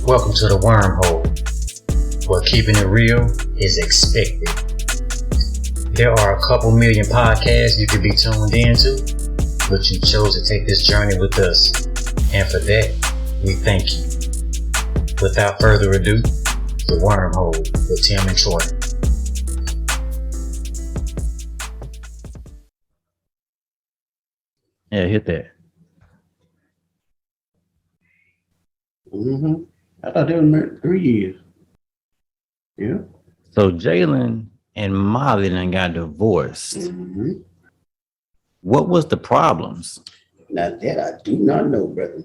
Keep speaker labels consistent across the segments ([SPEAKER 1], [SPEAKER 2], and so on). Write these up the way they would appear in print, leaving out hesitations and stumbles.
[SPEAKER 1] Welcome to the Wormhole, where keeping it real is expected. There are a couple million podcasts you could be tuned into, but you chose to take this journey with us, and for that, we thank you. Without further ado, the Wormhole with Tim and Troy.
[SPEAKER 2] Yeah, hit that.
[SPEAKER 3] I thought they were married 3 years. Yeah.
[SPEAKER 2] So Jalen and Molly then got divorced.
[SPEAKER 3] Mm-hmm.
[SPEAKER 2] What was the problems?
[SPEAKER 3] Now that I do not know, brother.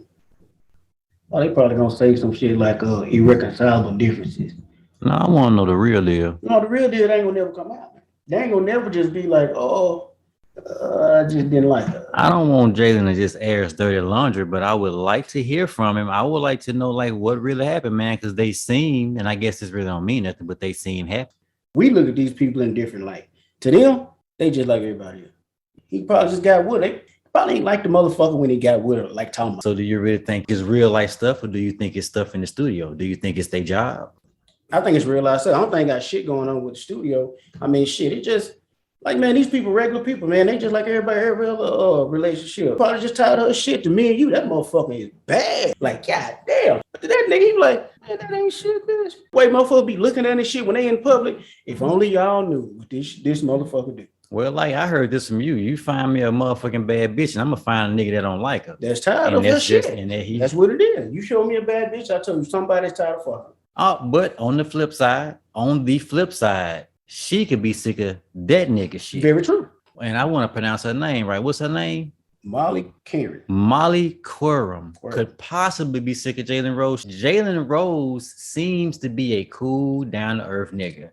[SPEAKER 3] Oh, they probably gonna say some shit like irreconcilable differences.
[SPEAKER 2] No, I want to know the real deal.
[SPEAKER 3] No, the real deal ain't gonna never come out. They ain't gonna never just be like, I just didn't like her.
[SPEAKER 2] I don't want Jalen to just air his dirty laundry, but I would like to hear from him. I would like to know like what really happened, man, because they seem, and I guess this really don't mean nothing, but they seem happy.
[SPEAKER 3] We look at these people in different light. To them, they just like everybody else. He probably just got with her. Probably ain't like the motherfucker when he got with her, like talking about.
[SPEAKER 2] So do you really think it's real life stuff, or do you think it's stuff in the studio? Do you think it's their job?
[SPEAKER 3] I think it's real life stuff. I don't think I got shit going on with the studio. I mean, shit, it just like, man, these people, regular people, man, they just like everybody, every other relationship. Probably just tired of her shit. To me and you, that motherfucker is bad. Like, goddamn. But to that nigga, he like, man, that ain't shit, bitch. Wait, motherfucker be looking at this shit when they in public. If only y'all knew what this motherfucker do.
[SPEAKER 2] Well, like I heard this from you. You find me a motherfucking bad bitch, and I'm gonna find a nigga that don't like her.
[SPEAKER 3] That's tired of her shit. That's what it is. You show me a bad bitch, I tell you somebody's tired of fucking.
[SPEAKER 2] But on the flip side, she could be sick of that nigga shit.
[SPEAKER 3] Very true.
[SPEAKER 2] And I want to pronounce her name right. What's her name?
[SPEAKER 3] Molly Qerim.
[SPEAKER 2] Molly Qerim could possibly be sick of Jalen Rose. Jalen Rose seems to be a cool, down-to-earth nigga.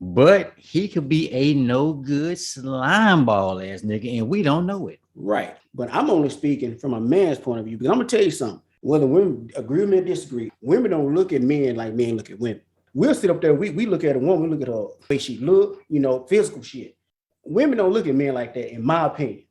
[SPEAKER 2] But he could be a no good slime ball ass nigga, and we don't know it.
[SPEAKER 3] Right. But I'm only speaking from a man's point of view, because I'm gonna tell you something. Whether women agree or disagree, women don't look at men like men look at women. We'll sit up there, we look at a woman, we look at her way she look, physical shit. Women don't look at men like that, in my opinion.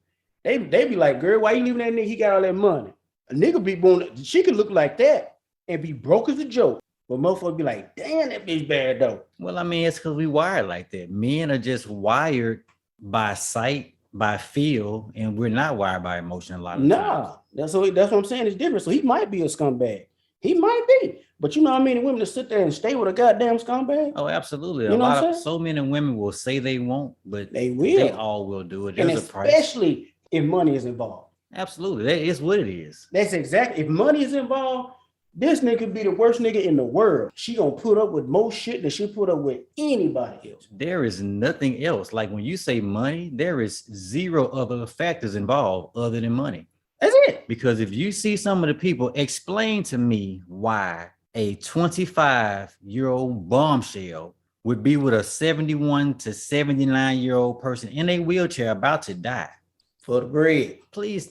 [SPEAKER 3] They be like, girl, why you leaving that nigga? He got all that money. A nigga be born, she could look like that and be broke as a joke. But motherfuckers be like, damn, that bitch bad though.
[SPEAKER 2] Well, I mean, it's because we wired like that. Men are just wired by sight, by feel, and we're not wired by emotion a lot of times.
[SPEAKER 3] That's what I'm saying. It's different. So he might be a scumbag. He might be. But you know how many women that sit there and stay with a goddamn scumbag?
[SPEAKER 2] Oh, absolutely.
[SPEAKER 3] You know what I'm saying?
[SPEAKER 2] So many women will say they won't, but
[SPEAKER 3] they will.
[SPEAKER 2] They all will do it.
[SPEAKER 3] There's a price. Especially if money is involved.
[SPEAKER 2] Absolutely. That is what it is.
[SPEAKER 3] That's exactly. If money is involved, this nigga could be the worst nigga in the world. She gonna put up with more shit than she put up with anybody else.
[SPEAKER 2] There is nothing else. Like when you say money, there is zero other factors involved other than money.
[SPEAKER 3] That's it.
[SPEAKER 2] Because if you see some of the people, explain to me why a 25-year-old bombshell would be with a 71 to 79-year-old person in a wheelchair about to die.
[SPEAKER 3] For the bread.
[SPEAKER 2] Please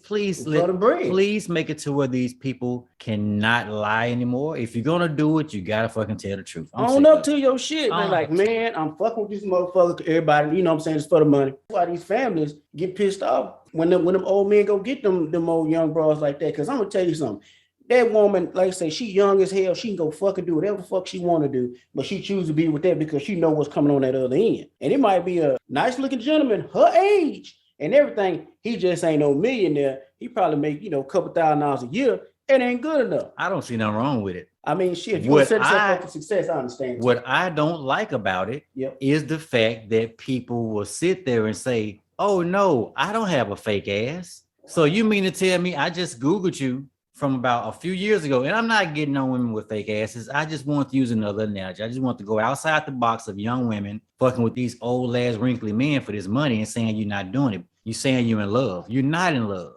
[SPEAKER 2] make it to where these people cannot lie anymore. If you're gonna do it, you gotta fucking tell the truth.
[SPEAKER 3] Own up to your shit, man. Like, man, I'm fucking with this motherfucker. Everybody, you know what I'm saying? It's for the money. That's why these families get pissed off when them old men go get them old young bros like that. Cause I'm gonna tell you something. That woman, like I say, she young as hell. She can go fucking do whatever the fuck she want to do, but she choose to be with that because she know what's coming on that other end. And it might be a nice looking gentleman, her age and everything. He just ain't no millionaire. He probably make, a couple $1,000s a year. It ain't good enough.
[SPEAKER 2] I don't see nothing wrong with it.
[SPEAKER 3] I mean, shit, if you want to set yourself up for success, I understand.
[SPEAKER 2] What I don't like about it is the fact that people will sit there and say, oh no, I don't have a fake ass. So you mean to tell me I just Googled you from about a few years ago, and I'm not getting on women with fake asses. I just want to use another analogy. I just want to go outside the box of young women fucking with these old ass wrinkly men for this money and saying you're not doing it. You're saying you're in love. You're not in love.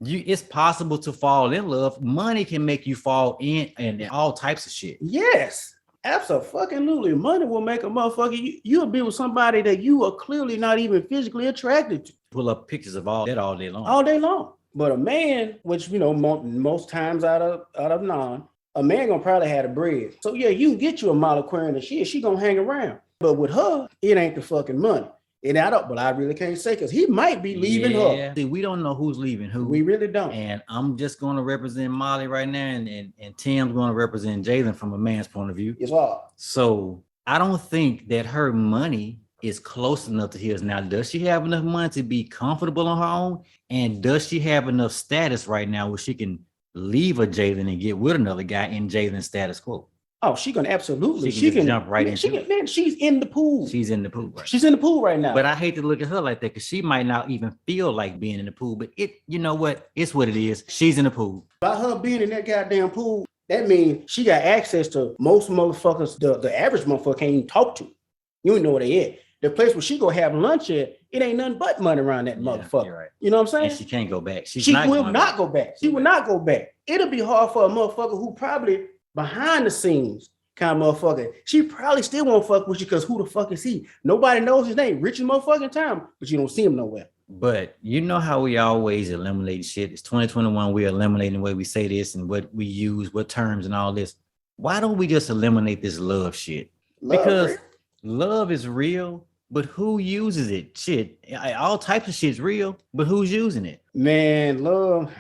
[SPEAKER 2] It's possible to fall in love. Money can make you fall in and all types of shit.
[SPEAKER 3] Yes, absolutely. Money will make a motherfucker. You'll be with somebody that you are clearly not even physically attracted to.
[SPEAKER 2] Pull up pictures of all that all day long.
[SPEAKER 3] All day long. But a man, which most times out of none, a man gonna probably have the bread. So yeah, you can get you a Molly Qerim and she gonna hang around. But with her, it ain't the fucking money. And I really can't say because he might be leaving her.
[SPEAKER 2] See, we don't know who's leaving who.
[SPEAKER 3] We really don't.
[SPEAKER 2] And I'm just going to represent Molly right now, and Tim's going to represent Jalen from a man's point of view.
[SPEAKER 3] It's hard.
[SPEAKER 2] So I don't think that her money is close enough to his. Now, does she have enough money to be comfortable on her own? And does she have enough status right now where she can leave a Jalen and get with another guy in Jalen's status quo?
[SPEAKER 3] Oh, she can absolutely.
[SPEAKER 2] She can jump right into
[SPEAKER 3] it. Man, she's in the pool.
[SPEAKER 2] She's in the pool. Right?
[SPEAKER 3] She's in the pool right now.
[SPEAKER 2] But I hate to look at her like that because she might not even feel like being in the pool. But you know what? It's what it is. She's in the pool.
[SPEAKER 3] By her being in that goddamn pool, that means she got access to most motherfuckers the average motherfucker can't even talk to. You don't know where they at. The place where she go have lunch at, it ain't nothing but money around that motherfucker.
[SPEAKER 2] You're right.
[SPEAKER 3] You know what I'm saying?
[SPEAKER 2] And she can't go back.
[SPEAKER 3] She will not go back. She will not go back. It'll be hard for a motherfucker who probably behind the scenes kind of motherfucker. She probably still won't fuck with you because who the fuck is he? Nobody knows his name. Richest motherfucking time, but you don't see him nowhere.
[SPEAKER 2] But you know how we always eliminate shit. It's 2021. We're eliminating the way we say this and what we use, what terms and all this. Why don't we just eliminate this love shit? Because love is real, but who uses it? Shit, all types of shit's real, but who's using it?
[SPEAKER 3] Man, love.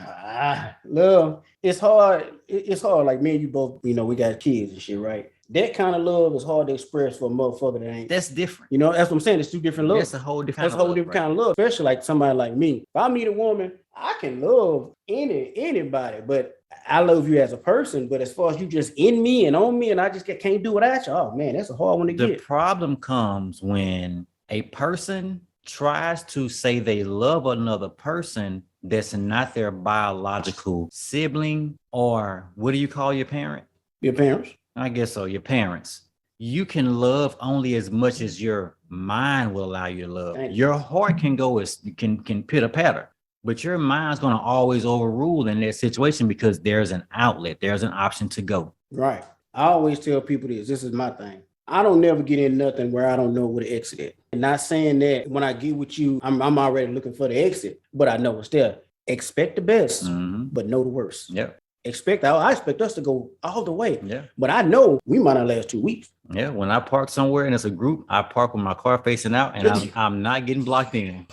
[SPEAKER 3] It's hard. It's hard. Like me and you both, we got kids and shit, right? That kind of love is hard to express for a motherfucker that ain't.
[SPEAKER 2] That's different.
[SPEAKER 3] That's what I'm saying. It's two different love.
[SPEAKER 2] That's a whole different.
[SPEAKER 3] Kind of love, especially like somebody like me. If I meet a woman, I can love anybody, but I love you as a person. But as far as you just in me and on me, and I just can't do without you. Oh man, that's a hard one to get.
[SPEAKER 2] The problem comes when a person tries to say they love another person that's not their biological sibling, or what do you call your parent?
[SPEAKER 3] Your parents.
[SPEAKER 2] I guess so. Your parents. You can love only as much as your mind will allow you to love. Your heart can go can pitter patter, but your mind's going to always overrule in that situation because there's an outlet. There's an option to go.
[SPEAKER 3] Right. I always tell people this is my thing. I don't never get in nothing where I don't know where the exit is. And not saying that when I get with you, I'm already looking for the exit, but I know it's there. Expect the best, but know the worst.
[SPEAKER 2] Yeah.
[SPEAKER 3] I expect us to go all the way.
[SPEAKER 2] Yeah.
[SPEAKER 3] But I know we might not last 2 weeks.
[SPEAKER 2] Yeah. When I park somewhere and it's a group, I park with my car facing out and I'm not getting blocked in.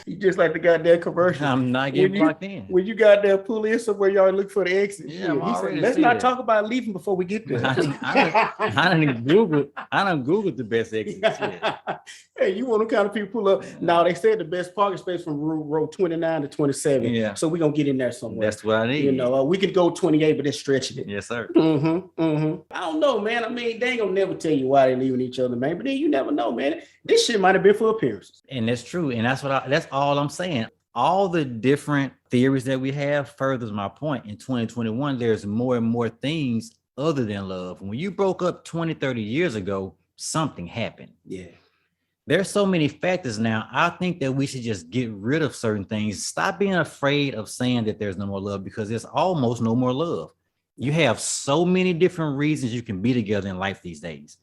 [SPEAKER 3] You just like the goddamn commercial.
[SPEAKER 2] I'm not getting blocked in.
[SPEAKER 3] When you got there, pull in somewhere, y'all look for the exit.
[SPEAKER 2] Yeah,
[SPEAKER 3] he said, let's not talk about leaving before we get there.
[SPEAKER 2] I done Googled the best exit.
[SPEAKER 3] Hey, you want to kind of people pull up? No, they said the best parking space from row 29 to 27.
[SPEAKER 2] Yeah.
[SPEAKER 3] So we're going to get in there somewhere.
[SPEAKER 2] That's what I need.
[SPEAKER 3] We could go 28, but it's stretching it.
[SPEAKER 2] Yes, sir.
[SPEAKER 3] I don't know, man. I mean, they ain't going to never tell you why they're leaving each other, man. But then you never know, man. This shit might have been for appearances.
[SPEAKER 2] And that's true. And that's all I'm saying. All the different theories that we have furthers my point. In 2021, there's more and more things other than love. When you broke up 20, 30 years ago, something happened.
[SPEAKER 3] Yeah.
[SPEAKER 2] There's so many factors now. I think that we should just get rid of certain things. Stop being afraid of saying that there's no more love because there's almost no more love. You have so many different reasons you can be together in life these days.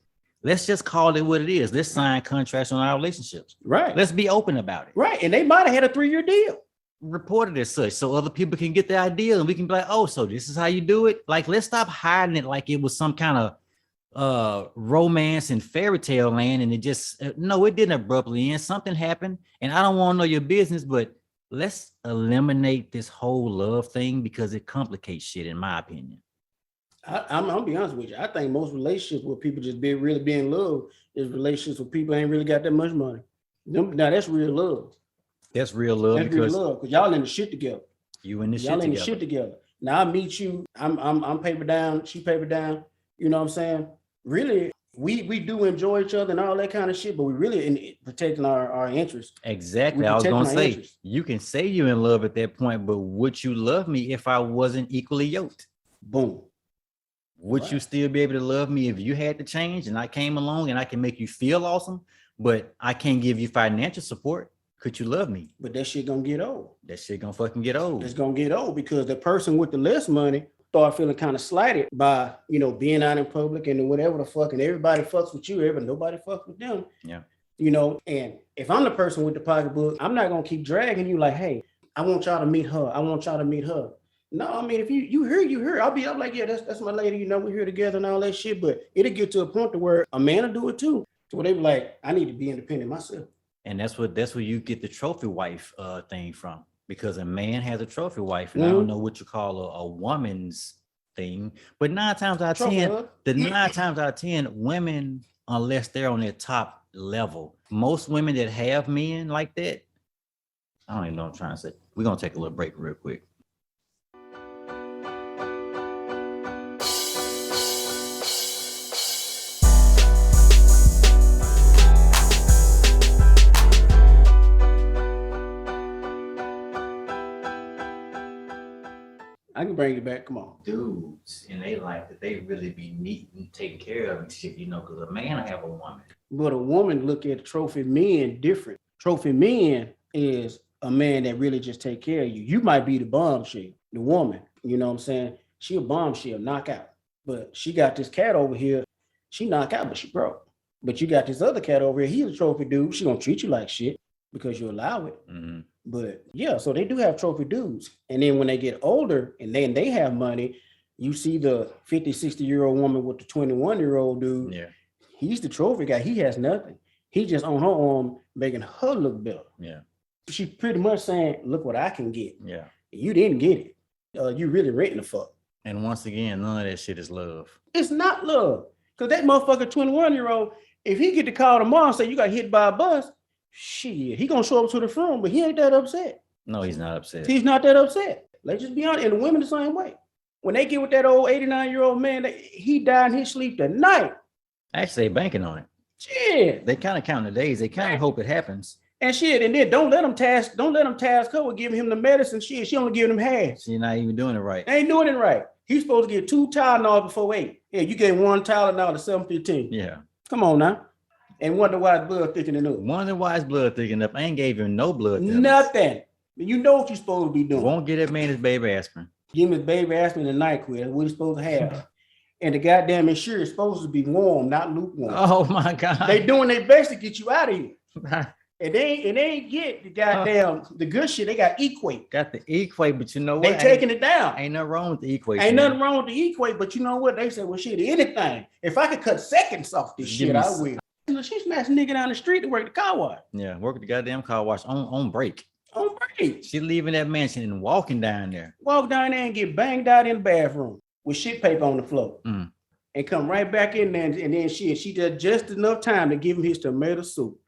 [SPEAKER 2] Let's just call it what it is. Let's sign contracts on our relationships.
[SPEAKER 3] Right.
[SPEAKER 2] Let's be open about it.
[SPEAKER 3] Right. And they might have had a 3-year deal.
[SPEAKER 2] Reported as such so other people can get the idea and we can be like, oh, so this is how you do it. Like, let's stop hiding it like it was some kind of romance and fairy tale land. And it just, no, it didn't abruptly end. Something happened and I don't want to know your business, but let's eliminate this whole love thing because it complicates shit, in my opinion.
[SPEAKER 3] I'm gonna be honest with you. I think most relationships where people just really be in love is relationships where people ain't really got that much money. Now that's real love.
[SPEAKER 2] That's real love.
[SPEAKER 3] That's real love because y'all in the shit together.
[SPEAKER 2] You in the
[SPEAKER 3] y'all
[SPEAKER 2] shit
[SPEAKER 3] in
[SPEAKER 2] together.
[SPEAKER 3] the shit together. Now I meet you. I'm paper down. She paper down. You know what I'm saying? Really, we do enjoy each other and all that kind of shit, but we really protecting our interests.
[SPEAKER 2] Exactly. I was gonna say you can say you're in love at that point, but would you love me if I wasn't equally yoked?
[SPEAKER 3] Boom.
[SPEAKER 2] Would you still be able to love me if you had to change and I came along and I can make you feel awesome, but I can't give you financial support? Could you love me?
[SPEAKER 3] But that shit gonna get old.
[SPEAKER 2] That shit gonna fucking get old.
[SPEAKER 3] It's gonna get old because the person with the less money start feeling kind of slighted by, being out in public and whatever the fuck, and everybody fucks with you, nobody fucks with them.
[SPEAKER 2] Yeah.
[SPEAKER 3] And if I'm the person with the pocketbook, I'm not gonna keep dragging you like, hey, I want y'all to meet her. I want y'all to meet her. No, I mean, if you hear, I'm like, yeah, that's my lady, we're here together and all that shit. But it'll get to a point to where a man will do it too. So they be like, I need to be independent myself.
[SPEAKER 2] And that's where you get the trophy wife thing from. Because a man has a trophy wife, and I don't know what you call a woman's thing, but 9 times out of 10, women, unless they're on their top level, most women that have men like that, I don't even know what I'm trying to say. We're gonna take a little break real quick.
[SPEAKER 3] I can bring it back. Come on.
[SPEAKER 2] Dudes, and they like that they really be neat and taking care of and shit, because a man have a woman.
[SPEAKER 3] But a woman look at trophy men different. Trophy men is a man that really just take care of you. You might be the bombshell, the woman, you know what I'm saying? She a bombshell, knockout. But she got this cat over here. She knock out, but she broke. But you got this other cat over here. He's a trophy dude. She gonna treat you like shit because you allow it. Mm-hmm. But yeah, so they do have trophy dudes. And then when they get older and then they have money, you see the 50, 60-year-old woman with the 21-year-old dude.
[SPEAKER 2] Yeah.
[SPEAKER 3] He's the trophy guy. He has nothing. He just on her arm making her look better.
[SPEAKER 2] Yeah.
[SPEAKER 3] She's pretty much saying, look what I can get.
[SPEAKER 2] Yeah.
[SPEAKER 3] You didn't get it. You really renting the fuck.
[SPEAKER 2] And once again, none of that shit is love.
[SPEAKER 3] It's not love. Because that motherfucker 21-year-old, if he get the call tomorrow and say you got hit by a bus, shit, he gonna show up to the front, but he ain't that upset.
[SPEAKER 2] No, he's not upset.
[SPEAKER 3] He's not that upset. Let's just be honest. And the women the same way. When they get with that old 89-year-old man, he died in his sleep tonight.
[SPEAKER 2] Actually, they banking on it.
[SPEAKER 3] Shit.
[SPEAKER 2] They kind of count the days. They kind of hope it happens.
[SPEAKER 3] And shit, and then don't let them task her with giving him the medicine. Shit, she only giving him half.
[SPEAKER 2] She's not even doing it right.
[SPEAKER 3] They ain't doing it right. He's supposed to get 2 Tylenol before 8. Yeah, you gave 1 Tylenol to 7:15.
[SPEAKER 2] Yeah.
[SPEAKER 3] Come on now. And wonder why his blood thickening up.
[SPEAKER 2] Wonder why his blood thickening up. I ain't gave him no blood.
[SPEAKER 3] Nothing. You know what you're supposed to be doing.
[SPEAKER 2] Won't get that man his baby aspirin.
[SPEAKER 3] Give him his baby aspirin and NyQuil. That's what he's supposed to have. And the goddamn insurance is supposed to be warm, not lukewarm.
[SPEAKER 2] Oh my God.
[SPEAKER 3] They doing their best to get you out of here. And they ain't get the goddamn the good shit. They got Equate.
[SPEAKER 2] Got the Equate, but you know what?
[SPEAKER 3] They taking it down.
[SPEAKER 2] Ain't nothing wrong with the Equate.
[SPEAKER 3] Ain't nothing wrong with the Equate, but you know what? They say, well, shit, anything. If I could cut seconds off this shit, I will. She smashed a nigga down the street to work the car wash.
[SPEAKER 2] Yeah, work at the goddamn car wash on break.
[SPEAKER 3] On break.
[SPEAKER 2] She leaving that mansion and walking down there.
[SPEAKER 3] Walk down there and get banged out in the bathroom with shit paper on the floor. And come right back in there and then she did just enough time to give him his tomato soup.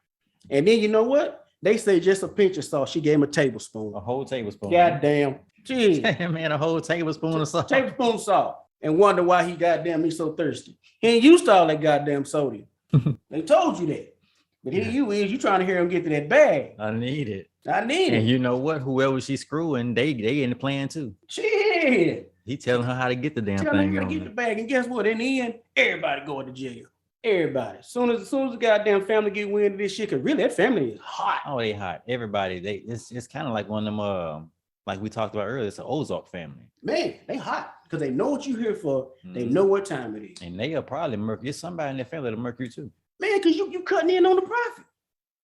[SPEAKER 3] And then you know what? They say just a pinch of salt. She gave him a tablespoon.
[SPEAKER 2] A whole tablespoon.
[SPEAKER 3] Goddamn. Gee.
[SPEAKER 2] Man, a whole tablespoon of salt.
[SPEAKER 3] Tablespoon of salt. And wonder why he goddamn he's so thirsty. He ain't used to all that goddamn sodium. They told you that. But here you trying to hear him get to that bag.
[SPEAKER 2] I need it.
[SPEAKER 3] And
[SPEAKER 2] you know what? Whoever she's screwing, they in the plan too.
[SPEAKER 3] Shit.
[SPEAKER 2] He telling her how to get the damn
[SPEAKER 3] telling
[SPEAKER 2] thing
[SPEAKER 3] her how to get the bag. And guess what? In the end, everybody going to jail. Everybody. As soon as the goddamn family get wind of this shit, because really that family is hot.
[SPEAKER 2] Oh, they hot. Everybody. It's kind of like one of them like we talked about earlier. It's an Ozark family.
[SPEAKER 3] Man, they hot because they know what you're here for. They know what time it is.
[SPEAKER 2] And they'll probably murk. There's somebody in their family that'll murk you too.
[SPEAKER 3] Man, because you cutting in on the profit.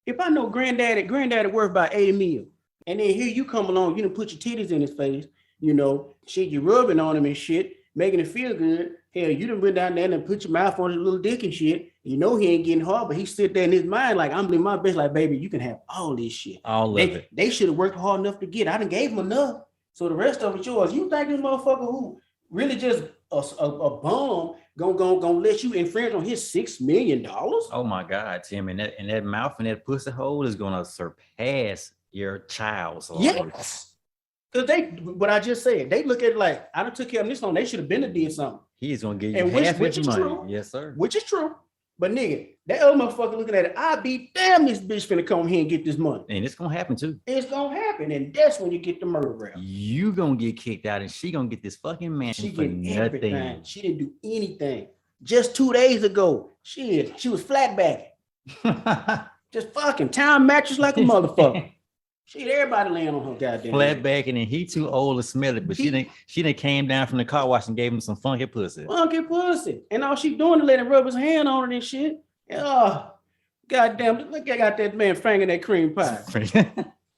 [SPEAKER 3] If I know granddaddy worth about 80 mil, and then here you come along, you done put your titties in his face, you know, shit, you rubbing on him and shit, making it feel good. Hell, you done went down there and put your mouth on his little dick and shit. You know he ain't getting hard, but he sit there in his mind like, I'm doing my best. Like, baby, you can have all this shit.
[SPEAKER 2] All of it.
[SPEAKER 3] They should have worked hard enough to get. I done gave him enough. So the rest of it's yours. You think this motherfucker who really just a bum gonna let you infringe on his $6 million?
[SPEAKER 2] Oh my God, Tim. And that mouth and that pussy hole is gonna surpass your child's life.
[SPEAKER 3] Yes. Because what I just said, they look at it like, I done took care of this one. They should have been to did something.
[SPEAKER 2] He's gonna give you half his money. True. Yes, sir.
[SPEAKER 3] Which is true. But nigga, that other motherfucker looking at it, I be damn this bitch finna come here and get this money.
[SPEAKER 2] And it's gonna happen too.
[SPEAKER 3] It's gonna happen. And that's when you get the murder rap.
[SPEAKER 2] You gonna get kicked out and she gonna get this fucking mansion for nothing. Everything.
[SPEAKER 3] She didn't do anything. Just 2 days ago, she was flat backing. Just fucking time mattress like a motherfucker. Shit, everybody laying on her goddamn
[SPEAKER 2] flat backing, and he too old to smell it, but she done came down from the car wash and gave him some funky pussy.
[SPEAKER 3] Funky pussy. And all she doing is letting him rub his hand on it and shit. Oh, goddamn, look, I got that man fanging that cream pie.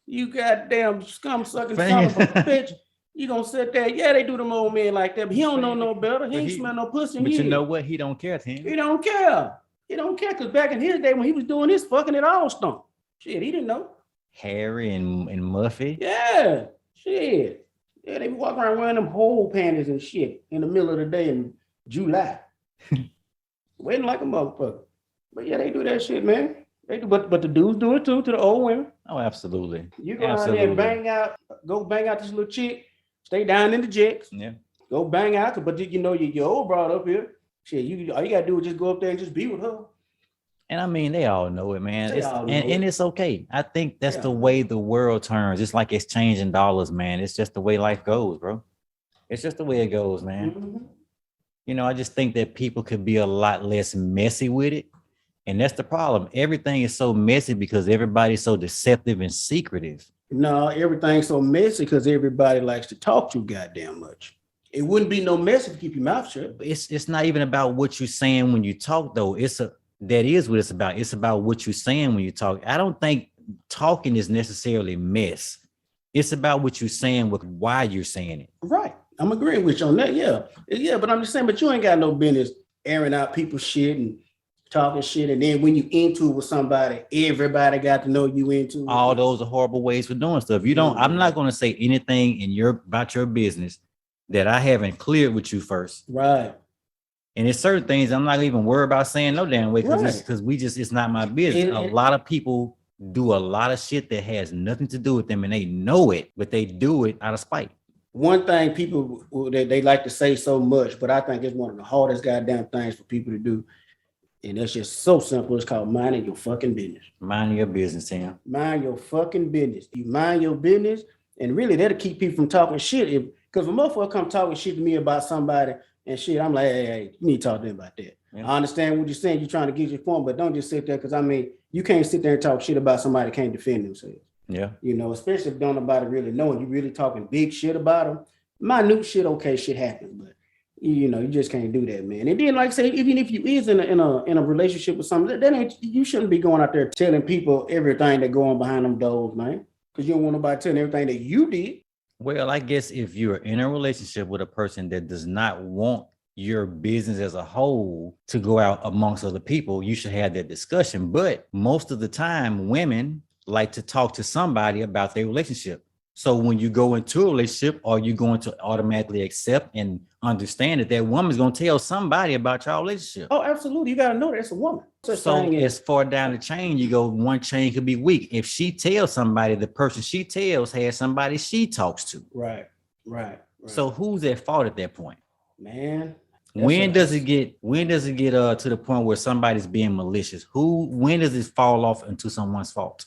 [SPEAKER 3] You goddamn scum sucking son of a bitch. You gonna sit there? Yeah, they do them old men like that, but he don't know no better. He ain't smell no pussy.
[SPEAKER 2] But you know what? He don't care, Tim.
[SPEAKER 3] He don't care. He don't care because back in his day when he was doing this, fucking it all stunk. Shit, he didn't know.
[SPEAKER 2] Harry and Muffy.
[SPEAKER 3] Yeah, shit. Yeah, they be walking around wearing them whole panties and shit in the middle of the day in July. Waiting like a motherfucker. But yeah, they do that shit, man. They do, but the dudes do it too to the old women.
[SPEAKER 2] Oh, absolutely.
[SPEAKER 3] You go out there and go bang out this little chick, stay down in the jets.
[SPEAKER 2] Yeah.
[SPEAKER 3] Go bang out, but you know your old broad up here. Shit, all you gotta do is just go up there and just be with her.
[SPEAKER 2] And I mean, they all know it, man. And it's okay. I think that's the way the world turns. It's like exchanging dollars, man. It's just the way life goes, bro. It's just the way it goes, man. Mm-hmm. You know, I just think that people could be a lot less messy with it. And that's the problem. Everything is so messy because everybody's so deceptive and secretive.
[SPEAKER 3] No, everything's so messy because everybody likes to talk too goddamn much. It wouldn't be no mess if you keep your mouth shut.
[SPEAKER 2] It's not even about what you're saying when you talk, though. That is what it's about. It's about what you're saying when you talk. I don't think talking is necessarily mess. It's about what you're saying with why you're saying it.
[SPEAKER 3] Right. I'm agreeing with you on that. Yeah. But I'm just saying, but you ain't got no business airing out people's shit and talking shit. And then when you into it with somebody, everybody got to know you into it.
[SPEAKER 2] All those are horrible ways for doing stuff. You don't, I'm not going to say anything about your business that I haven't cleared with you first.
[SPEAKER 3] Right.
[SPEAKER 2] And it's certain things I'm not even worried about saying no damn way because it's not my business. A lot of people do a lot of shit that has nothing to do with them and they know it, but they do it out of spite.
[SPEAKER 3] One thing people they like to say so much, but I think it's one of the hardest goddamn things for people to do. And that's just so simple. It's called minding your fucking business.
[SPEAKER 2] Minding your business, Sam.
[SPEAKER 3] Mind your fucking business. You mind your business, and really that'll keep people from talking shit. Because when motherfucker come talking shit to me about somebody and shit, I'm like, hey, you need to talk to them about that. Yeah. I understand what you're saying. You're trying to get your point, but don't just sit there. Because I mean, you can't sit there and talk shit about somebody that can't defend themselves.
[SPEAKER 2] Yeah.
[SPEAKER 3] You know, especially if don't nobody really know and you really talking big shit about them. Minute shit, okay, shit happens, but you know, you just can't do that, man. And then, like I say, even if you is in a relationship with something, that ain't, you shouldn't be going out there telling people everything that go on behind them doors, man. Because you don't want nobody telling everything that you did.
[SPEAKER 2] Well, I guess if you're in a relationship with a person that does not want your business as a whole to go out amongst other people, you should have that discussion. But most of the time, women like to talk to somebody about their relationship. So when you go into a relationship, are you going to automatically accept and understand that woman's going to tell somebody about your relationship?
[SPEAKER 3] Oh, absolutely. You got to know that's a woman.
[SPEAKER 2] So as far down the chain you go, one chain could be weak. If she tells somebody, the person she tells has somebody she talks to.
[SPEAKER 3] Right.
[SPEAKER 2] So who's at fault at that point?
[SPEAKER 3] Man.
[SPEAKER 2] When does it get to the point where somebody's being malicious? When does it fall off into someone's fault?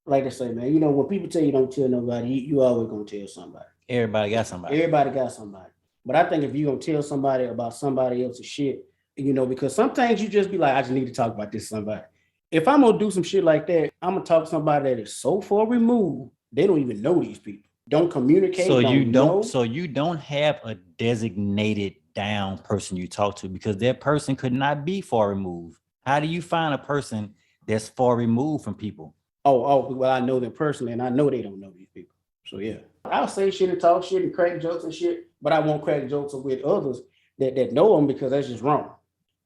[SPEAKER 3] Like I say, man, you know, when people tell you don't tell nobody, you always gonna tell somebody.
[SPEAKER 2] Everybody got somebody. But I think if you're gonna tell somebody about somebody else's shit, you know, because sometimes you just be like, I just need to talk about this to somebody. If I'm gonna do some shit like that, I'm gonna talk to somebody that is so far removed, they don't even know these people. Don't communicate. So you don't have a designated down person you talk to because that person could not be far removed. How do you find a person that's far removed from people?
[SPEAKER 3] Oh, well, I know them personally, and I know they don't know these people. So, yeah. I'll say shit and talk shit and crack jokes and shit, but I won't crack jokes with others that know them because that's just wrong.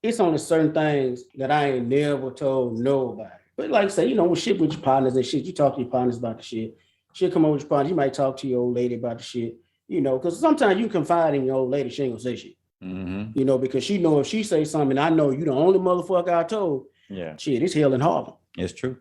[SPEAKER 3] It's only certain things that I ain't never told nobody. But like I say, you know, with shit with your partners and shit, you talk to your partners about the shit. She'll come over with your partners. You might talk to your old lady about the shit, you know, because sometimes you confide in your old lady, she ain't gonna say shit.
[SPEAKER 2] Mm-hmm.
[SPEAKER 3] You know, because she know if she say something, I know you the only motherfucker I told.
[SPEAKER 2] Yeah.
[SPEAKER 3] Shit, it's hell in Harlem.
[SPEAKER 2] It's true.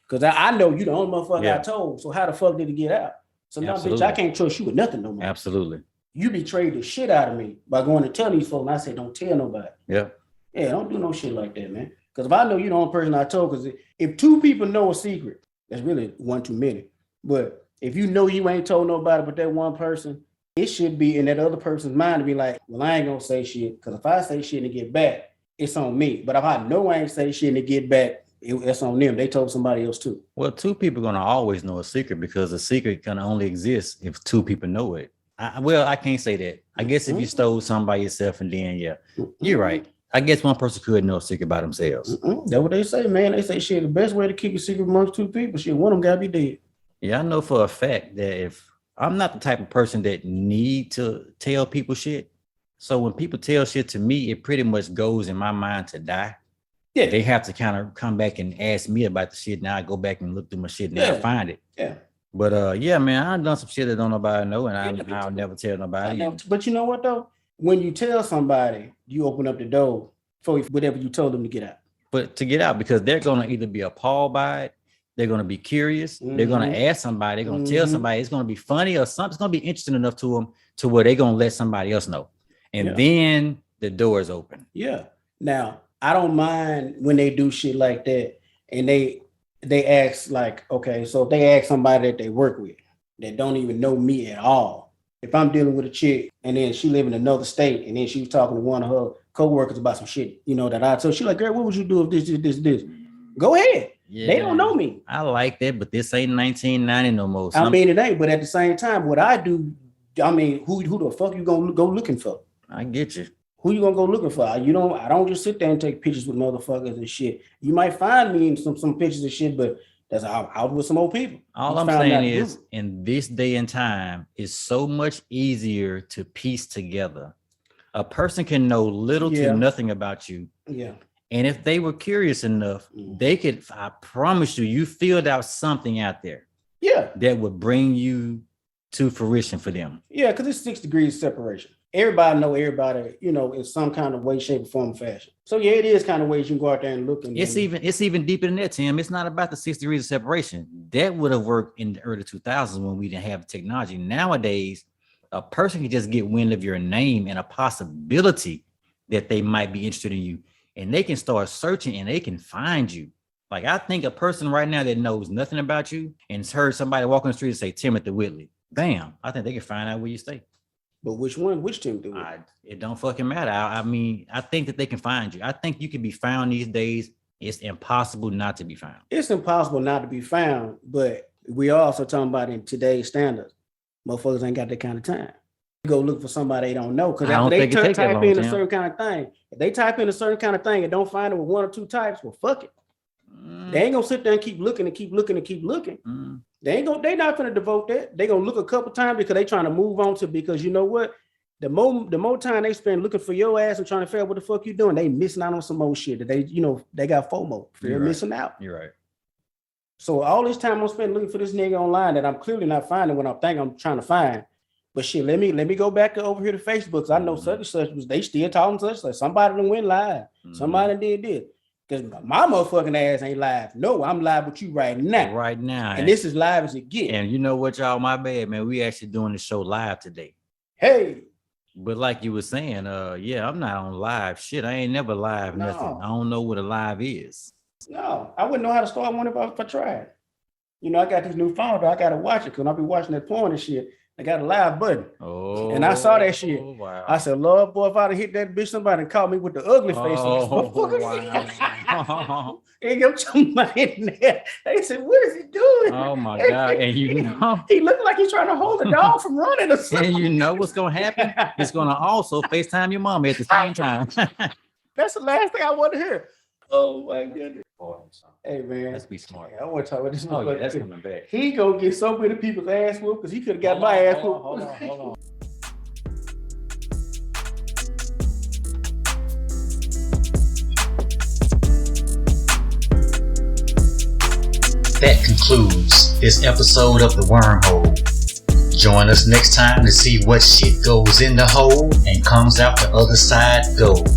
[SPEAKER 3] Because I know you the only motherfucker I told. So how the fuck did it get out? So now, bitch, I can't trust you with nothing no more.
[SPEAKER 2] Absolutely.
[SPEAKER 3] You betrayed the shit out of me by going to tell these folks. And I said, don't tell nobody.
[SPEAKER 2] Yeah.
[SPEAKER 3] Yeah, don't do no shit like that, man. Because if I know you the only person I told, because if two people know a secret, that's really one too many. But if you know you ain't told nobody but that one person, it should be in that other person's mind to be like, well, I ain't gonna say shit. Because if I say shit and get back, it's on me. But if I know I ain't say shit and get back, it's on them. They told somebody else too.
[SPEAKER 2] Well, two people are gonna always know a secret because a secret can only exist if two people know it. I can't say that. I guess if you stole something by yourself and then you're right. I guess one person could know a secret by themselves.
[SPEAKER 3] That's what they say, man. They say shit, the best way to keep a secret amongst two people, shit, one of them gotta be dead.
[SPEAKER 2] Yeah, I know for a fact that if I'm not the type of person that need to tell people shit. So when people tell shit to me, it pretty much goes in my mind to die.
[SPEAKER 3] Yeah.
[SPEAKER 2] They have to kind of come back and ask me about the shit. Now I go back and look through my shit and I find it.
[SPEAKER 3] Yeah.
[SPEAKER 2] But yeah, man, I've done some shit that don't nobody know, and I'll never tell nobody.
[SPEAKER 3] But you know what though? When you tell somebody, you open up the door for whatever you told them to get out.
[SPEAKER 2] But to get out, because they're gonna either be appalled by it, they're gonna be curious, they're gonna ask somebody, they're gonna tell somebody, it's gonna be funny or something, it's gonna be interesting enough to them to where they're gonna let somebody else know. And then the door is open.
[SPEAKER 3] Yeah. Now, I don't mind when they do shit like that and they ask like, okay, so if they ask somebody that they work with that don't even know me at all, if I'm dealing with a chick and then she live in another state and then she was talking to one of her co-workers about some shit, that I told, she like, girl, what would you do if this? Go ahead. Yeah, they don't know me.
[SPEAKER 2] I like that, but this ain't 1990 no more.
[SPEAKER 3] I mean, it ain't, but at the same time, what I do, I mean, who the fuck you gonna go looking for?
[SPEAKER 2] I get you.
[SPEAKER 3] Who you gonna go looking for? I don't just sit there and take pictures with motherfuckers and shit. You might find me in some pictures and shit, but that's out with some old people.
[SPEAKER 2] All I'm saying is, in this day and time, it's so much easier to piece together. A person can know little to nothing about you.
[SPEAKER 3] Yeah.
[SPEAKER 2] And if they were curious enough, they could, I promise you filled out something out there.
[SPEAKER 3] Yeah.
[SPEAKER 2] That would bring you to fruition for them.
[SPEAKER 3] Yeah, because it's 6 degrees separation. Everybody know everybody, in some kind of way, shape, or form, fashion. So yeah, it is kind of ways you can go out there and look.
[SPEAKER 2] It's even deeper than that, Tim. It's not about the 6 degrees of separation. That would have worked in the early 2000s when we didn't have technology. Nowadays, a person can just get wind of your name and a possibility that they might be interested in you. And they can start searching and they can find you. Like, I think a person right now that knows nothing about you and has heard somebody walk on the street and say Timothy Whitley, bam, I think they can find out where you stay.
[SPEAKER 3] But which one? Which Timothy Whitley?
[SPEAKER 2] It don't fucking matter. I mean, I think that they can find you. I think you can be found these days. It's impossible not to be found.
[SPEAKER 3] It's impossible not to be found, but we are also talking about in today's standards. Motherfuckers ain't got that kind of time. Go look for somebody they don't know, because if they type in a certain kind of thing, if they type in a certain kind of thing and don't find it with 1 or 2 types, well, fuck it. They ain't gonna sit there and keep looking and keep looking and keep looking. They not gonna devote that. They gonna look a couple times because they trying to move on to, because you know what? The more time they spend looking for your ass and trying to figure out what the fuck you doing, they missing out on some more shit that they got FOMO. They're missing out.
[SPEAKER 2] You're right.
[SPEAKER 3] So all this time I'm spending looking for this nigga online that I'm clearly not finding what I think I'm trying to find. But shit, let me go back over here to Facebook, because I know such and such they still talking such like somebody done went live. Somebody did this. Because my motherfucking ass ain't live. No, I'm live with you right now.
[SPEAKER 2] Right now.
[SPEAKER 3] And this is live as it gets.
[SPEAKER 2] And you know what, y'all? My bad, man. We actually doing the show live today.
[SPEAKER 3] Hey.
[SPEAKER 2] But like you were saying, I'm not on live shit. I ain't never live nothing. I don't know what a live is.
[SPEAKER 3] No, I wouldn't know how to start one if I tried. I got this new phone, but I gotta watch it because I'll be watching that porn and shit. I got a live button.
[SPEAKER 2] Oh,
[SPEAKER 3] and I saw that shit.
[SPEAKER 2] Wow.
[SPEAKER 3] I said, Lord, boy, if I'd have hit that bitch, somebody caught me with the ugly face.
[SPEAKER 2] Wow.
[SPEAKER 3] And go somebody in there. They said, what is he doing?
[SPEAKER 2] Oh my God. And
[SPEAKER 3] he looked like he's trying to hold the dog from running or something.
[SPEAKER 2] And you know what's gonna happen? It's gonna also FaceTime your mama at the same time.
[SPEAKER 3] That's the last thing I want to hear. Oh my goodness. Hey man,
[SPEAKER 2] let's be smart.
[SPEAKER 3] I want to talk about this.
[SPEAKER 2] Oh yeah, that's coming back.
[SPEAKER 3] He gonna get so many people's ass whooped because he could have got my ass whooped.
[SPEAKER 2] Hold on.
[SPEAKER 1] That concludes this episode of the Wormhole. Join us next time to see what shit goes in the hole and comes out the other side gold.